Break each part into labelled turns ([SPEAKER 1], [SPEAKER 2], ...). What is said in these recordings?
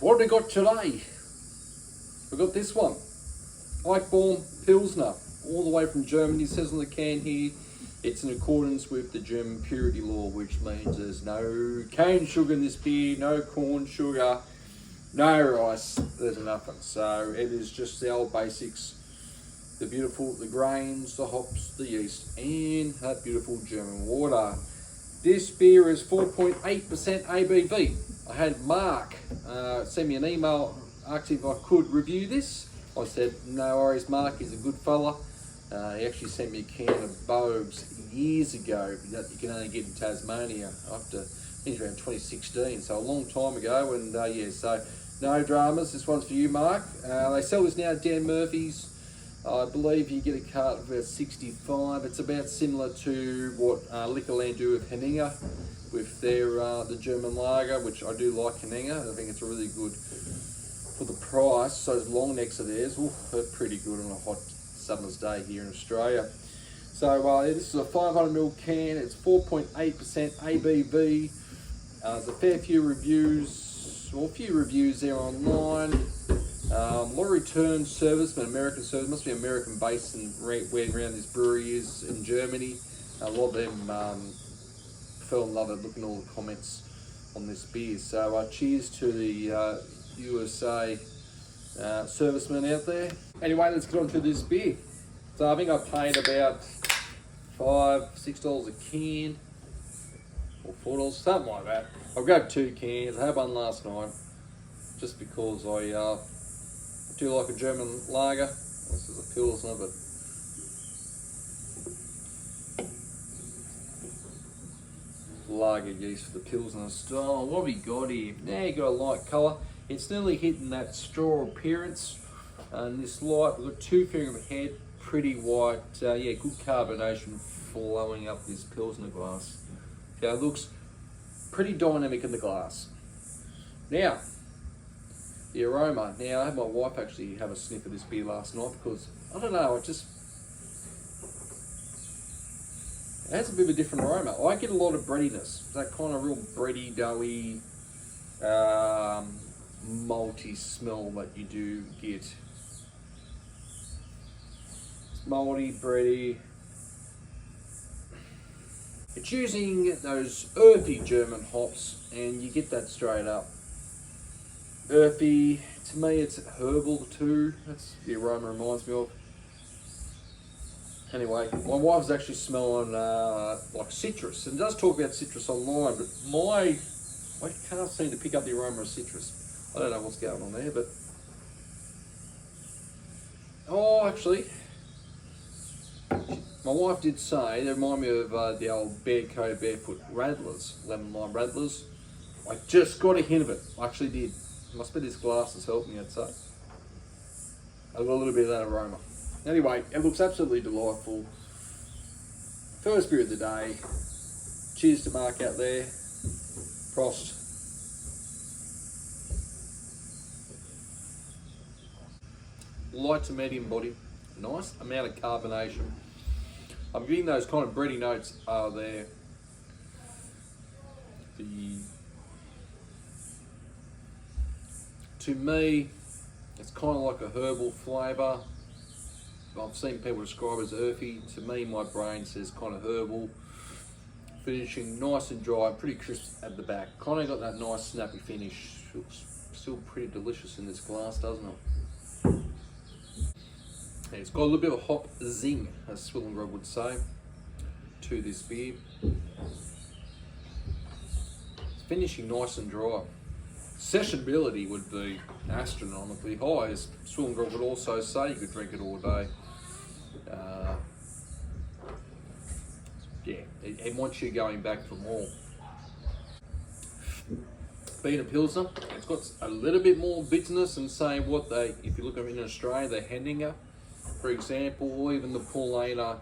[SPEAKER 1] What have we got today? We've got this one. Eichbaum Pilsner, all the way from Germany. It says on the can here, it's in accordance with the German purity law, which means there's no cane sugar in this beer, no corn sugar, no rice, there's nothing. So it is just the old basics, the grains, the hops, the yeast, and that beautiful German water. This beer is 4.8% ABV. I had Mark send me an email asking if I could review this. I said, no worries, Mark, he's a good fella. He actually sent me a can of Bogues years ago that you can only get in Tasmania after, I think it's around 2016, so a long time ago. And yeah, so no dramas, this one's for you, Mark. They sell this now at Dan Murphy's. I believe you get a carton for about 65. It's about similar to what Liquorland do with Henninger, with their the German lager, which I do like Henninger. I think it's really good for the price. Those long necks of theirs, they're pretty good on a hot summer's day here in Australia. So this is a 500ml can. It's 4.8% ABV. There's a fair few reviews, or a few reviews there online. A lot of return service, but American service, must be American based, and where around this brewery is in Germany. A lot of them fell in love with looking at all the comments on this beer. So cheers to the USA servicemen out there. Anyway, let's get on to this beer. So I think I paid about $6 a can, or $4, something like that. I've got 2 cans. I had one last night, just because I do like a German lager. This is a Pilsner, but lager yeast for the Pilsner style. What have we got here? Now you got a light colour. It's nearly hitting that straw appearance. And this light, we've got 2 finger head, pretty white. Yeah, good carbonation flowing up this Pilsner glass. Yeah, it looks pretty dynamic in the glass. Now, the aroma. Now, I had my wife actually have a sniff of this beer last night because, I don't know, it has a bit of a different aroma. I get a lot of breadiness, that kind of real bready, doughy, malty smell that you do get. It's malty, bready. It's using those earthy German hops, and you get that straight up. Earthy, to me it's herbal too, that's the aroma reminds me of. Anyway, my wife's actually smelling like citrus, and does talk about citrus online, but I can't seem to pick up the aroma of citrus. I don't know what's going on there, but actually, my wife did say they remind me of the old Barefoot Radlers, lemon lime Radlers. I just got a hint of it, I actually did. Must be this glass has helped me, I'd say. I've got a little bit of that aroma. Anyway, it looks absolutely delightful. First beer of the day. Cheers to Mark out there. Prost. Light to medium body. Nice amount of carbonation. I'm getting those kind of bready notes are there. To me, it's kind of like a herbal flavour. I've seen people describe it as earthy. To me, my brain says kind of herbal. Finishing nice and dry, pretty crisp at the back. Kind of got that nice snappy finish. Looks still pretty delicious in this glass, doesn't it? And it's got a little bit of a hop zing, as Swillengrove would say, to this beer. It's finishing nice and dry. Sessionability would be astronomically high, as Swillengrove would also say. You could drink it all day. Yeah, it wants you going back for more. Being a Pilsner, it's got a little bit more bitterness than say what they, if you look at it in Australia, the Henninger, for example, or even the Paulaner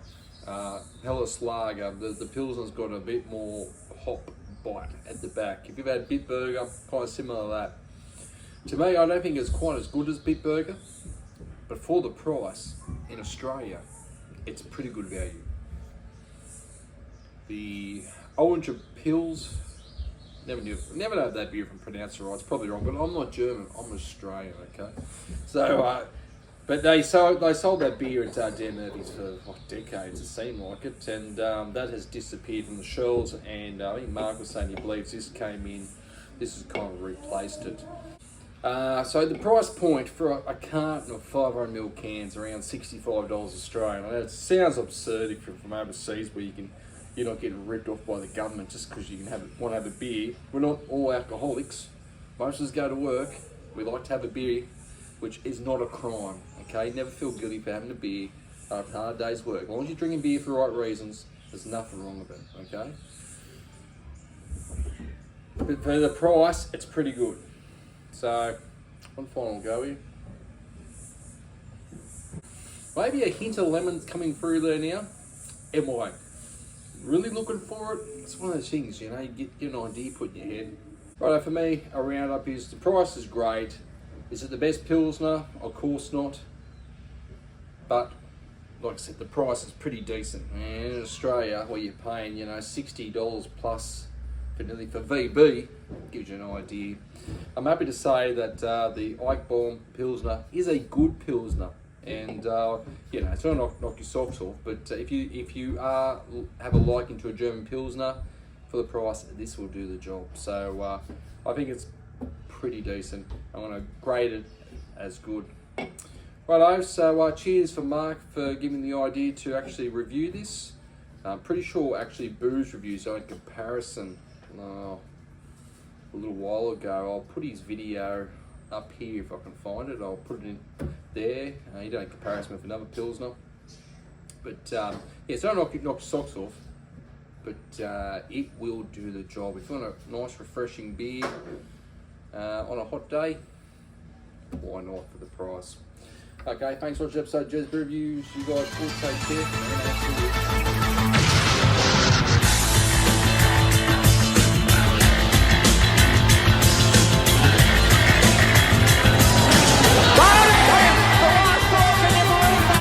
[SPEAKER 1] Helles Lager. The Pilsner's got a bit more hop bite at the back. If you've had Bitburger, kind of similar to that. To me, I don't think it's quite as good as Bitburger, but for the price in Australia, it's pretty good value. The Orange Pills Never had that beer if I pronounce it right. It's probably wrong, but I'm not German. I'm Australian. Okay, so but they sold that beer at Dan Murphy's for decades. It seemed like it, and that has disappeared from the shelves. And I think Mark was saying he believes this came in. This has kind of replaced it. So the price point for a carton of 500ml cans around $65 Australian. I know it sounds absurd if you're from overseas where you're not getting ripped off by the government just because you want to have a beer. We're not all alcoholics. Most of us go to work. We like to have a beer, which is not a crime. Okay, never feel guilty for having a beer after a hard day's work. As long as you're drinking beer for the right reasons, there's nothing wrong with it. Okay. But for the price, it's pretty good. So, one final go here. Maybe a hint of lemons coming through there now. Am I really looking for it? It's one of those things, you get an idea put in your head. Right, for me, a roundup is the price is great. Is it the best Pilsner? Of course not. But, like I said, the price is pretty decent. And in Australia, where you're paying, $60 plus for VB, gives you an idea. I'm happy to say that the Eichbaum Pilsner is a good Pilsner, and it's not knock your socks off. But if you have a liking to a German Pilsner, for the price, this will do the job. So I think it's pretty decent. I'm going to grade it as good. Righto, so cheers for Mark for giving the idea to actually review this. I'm pretty sure actually booze reviews are in comparison. A little while ago, I'll put his video up here if I can find it. I'll put it in there. You don't comparison with another Pilsner, but so don't knock your socks off, but it will do the job. If you want a nice refreshing beer on a hot day, why not for the price? Okay, thanks for watching the episode of Jez Reviews. You guys all take care.